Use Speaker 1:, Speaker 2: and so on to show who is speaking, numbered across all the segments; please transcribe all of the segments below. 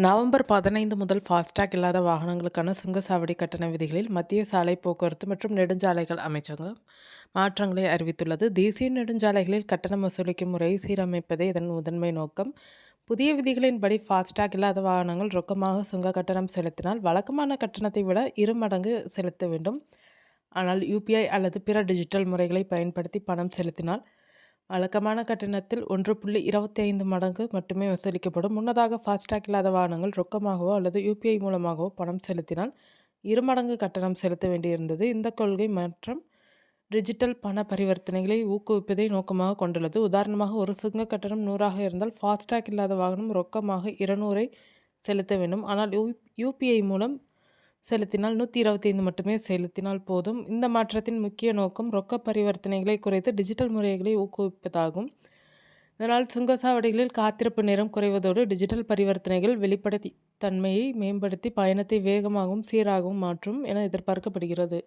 Speaker 1: November 15 முதல் FASTag இல்லாத வாகனங்களுக்கான சுங்கச்சாவடி கட்டண விதிகளில் மத்திய சாலை போக்குவரத்து மற்றும் நெடுஞ்சாலைகள் அமைச்சகம் மாற்றங்களை அறிவித்துள்ளது. தேசிய நெடுஞ்சாலைகளில் கட்டணம் வசூலிக்கும் முறையை சீரமைப்பதே இதன் முதன்மை நோக்கம். புதிய விதிகளின்படி ஃபாஸ்டாக் இல்லாத வாகனங்கள் ரொக்கமாக சுங்க கட்டணம் செலுத்தினால் வழக்கமான கட்டணத்தை விட 2 மடங்கு செலுத்த வேண்டும். ஆனால் யூபிஐ அல்லது பிற டிஜிட்டல் முறைகளை பயன்படுத்தி பணம் செலுத்தினால் வழக்கமான கட்டணத்தில் 1.25 மடங்கு மட்டுமே வசூலிக்கப்படும். முன்னதாக ஃபாஸ்டாக் இல்லாத வாகனங்கள் ரொக்கமாகவோ அல்லது யூபிஐ மூலமாகவோ பணம் செலுத்தினால் 2 மடங்கு கட்டணம் செலுத்த வேண்டியிருந்தது. இந்த கொள்கை மாற்றம் டிஜிட்டல் பண பரிவர்த்தனைகளை ஊக்குவிப்பதை நோக்கமாக கொண்டுள்ளது. உதாரணமாக, ஒரு சுங்க கட்டணம் 100 இருந்தால் ஃபாஸ்டாக் இல்லாத வாகனம் ரொக்கமாக 200 செலுத்த வேண்டும். ஆனால் யூபிஐ மூலம் செலுத்தினால் 125 மட்டுமே செலுத்தினால் போதும். இந்த மாற்றத்தின் முக்கிய நோக்கம் ரொக்க பரிவர்த்தனைகளை குறைத்து டிஜிட்டல் முறைகளை ஊக்குவிப்பதாகும். இதனால் சுங்கச்சாவடிகளில் காத்திருப்பு நேரம் குறைவதோடு டிஜிட்டல் பரிவர்த்தனைகள் வெளிப்படைத்தன்மையை மேம்படுத்தி பயணத்தை வேகமாகவும் சீராகவும் மாற்றும் என எதிர்பார்க்கப்படுகிறது.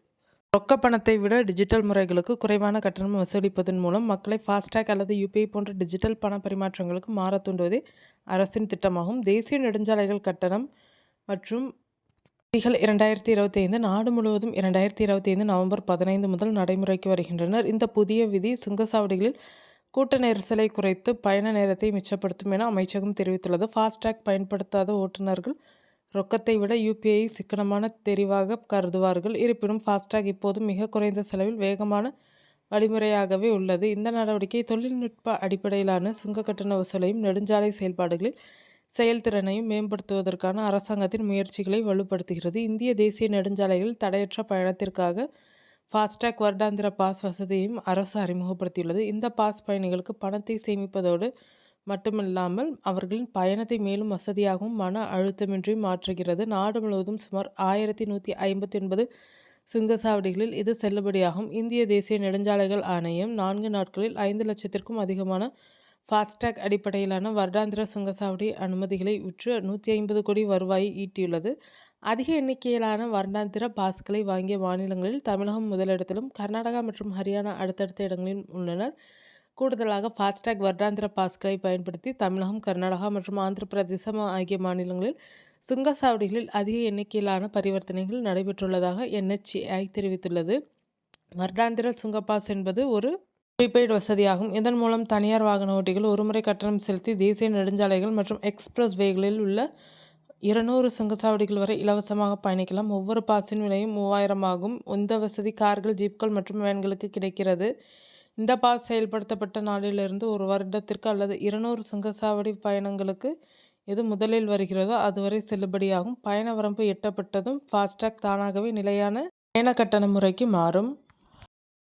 Speaker 1: ரொக்க பணத்தை விட டிஜிட்டல் முறைகளுக்கு குறைவான கட்டணம் வசூலிப்பதன் மூலம் மக்களை ஃபாஸ்டாக் அல்லது யூபிஐ போன்ற டிஜிட்டல் பண பரிமாற்றங்களுக்கு மாற தூண்டுவதே அரசின் திட்டமாகும். தேசிய நெடுஞ்சாலைகள் கட்டணம் மற்றும் விதிகள் 2025 நாடு முழுவதும் 2025 நவம்பர் 15 முதல் நடைமுறைக்கு வருகின்றனர். இந்த புதிய விதி சுங்கச்சாவடிகளில் கூட்ட நெரிசலை குறைத்து பயண நேரத்தை மிச்சப்படுத்தும் என அமைச்சகம் தெரிவித்துள்ளது. ஃபாஸ்டாக் பயன்படுத்தாத ஓட்டுநர்கள் ரொக்கத்தை விட யூபிஐ சிக்கனமான தெரிவாக கருதுவார்கள். இருப்பினும் ஃபாஸ்டாக் இப்போதும் மிக குறைந்த செலவில் வேகமான வழிமுறையாகவே உள்ளது. இந்த நடவடிக்கை தொழில்நுட்ப அடிப்படையிலான சுங்க கட்டண வசூலையும் நெடுஞ்சாலை செயல்பாடுகளில் செயல்திறனையும் மேம்படுத்துவதற்கான அரசாங்கத்தின் முயற்சிகளை வலுப்படுத்துகிறது. இந்திய தேசிய நெடுஞ்சாலைகளில் தடையற்ற பயணத்திற்காக ஃபாஸ்டாக் வருடாந்திர பாஸ் வசதியையும் அரசு அறிமுகப்படுத்தியுள்ளது. இந்த பாஸ் பயணிகளுக்கு பணத்தை சேமிப்பதோடு மட்டுமில்லாமல் அவர்களின் பயணத்தை மேலும் வசதியாகவும் மன அழுத்தமின்றியும் மாற்றுகிறது. நாடு முழுவதும் சுமார் 1159 சுங்கச்சாவடிகளில் இது செல்லுபடியாகும். இந்திய தேசிய நெடுஞ்சாலைகள் ஆணையம் 4 நாட்களில் 5 லட்சத்திற்கும் அதிகமான ஃபாஸ்டாக் அடிப்படையிலான வருடாந்திர சுங்கச்சாவடி அனுமதிகளை விற்று 150 கோடி வருவாயை ஈட்டியுள்ளது. அதிக எண்ணிக்கையிலான வருடாந்திர பாஸ்களை வாங்கிய மாநிலங்களில் தமிழகம் முதலிடத்திலும் கர்நாடகா மற்றும் ஹரியானா அடுத்தடுத்த இடங்களில் உள்ளனர். கூடுதலாக ஃபாஸ்டாக் வருடாந்திர பாஸ்களை பயன்படுத்தி தமிழகம், கர்நாடகா மற்றும் ஆந்திர பிரதேசம் ஆகிய மாநிலங்களில் சுங்கச்சாவடிகளில் அதிக எண்ணிக்கையிலான பரிவர்த்தனைகள் நடைபெற்றுள்ளதாக NHAI தெரிவித்துள்ளது. வருடாந்திர சுங்கப்பாஸ் என்பது ஒரு ப்ரீபெய்டு வசதியாகும். இதன் மூலம் தனியார் வாகன ஓட்டிகள் ஒருமுறை கட்டணம் செலுத்தி தேசிய நெடுஞ்சாலைகள் மற்றும் எக்ஸ்பிரஸ் வேகளில் உள்ள 200 சுங்கச்சாவடிகள் வரை இலவசமாக பயணிக்கலாம். ஒவ்வொரு பாஸின் விலையும் 3000 ஆகும். இந்த வசதி கார்கள், ஜீப்கள் மற்றும் வேன்களுக்கு கிடைக்கிறது. இந்த பாஸ் செயல்படுத்தப்பட்ட நாளிலிருந்து ஒரு வருடத்திற்கு அல்லது 200 சுங்கச்சாவடி பயணங்களுக்கு எது முதலில் வருகிறதோ அதுவரை செல்லுபடியாகும். பயண வரம்பு எட்டப்பட்டதும் ஃபாஸ்டாக் தானாகவே நிலையான பயண கட்டண முறைக்கு மாறும்.